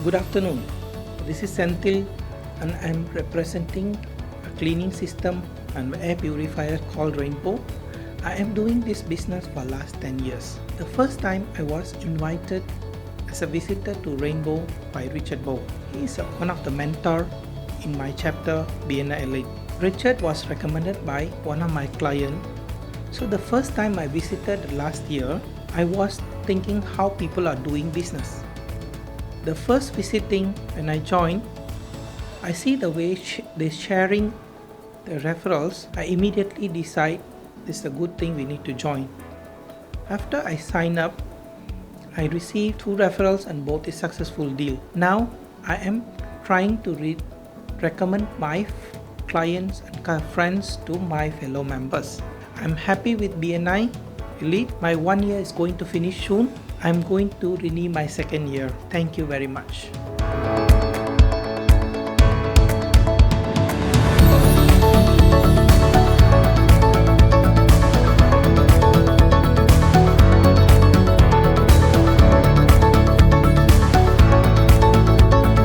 Good afternoon. This is SENTHIL and I am representing a cleaning system and air purifier called Rainbow. I am doing this business for last 10 years. The first time I was invited as a visitor to Rainbow by Richard Bow. He is one of the mentor in my chapter BNI Elite. Richard was recommended by one of my clients. So the first time I visited last year, I was thinking how people are doing business. The first visiting when I joined, I see the way they're sharing the referrals. I immediately decide this is a good thing, we need to join. After I sign up, I received 2 referrals and both is successful deal. Now I am trying to recommend my clients and friends to my fellow members. I'm happy with BNI Elite. My 1 year is going to finish soon. I'm going to renew my 2nd year. Thank you very much.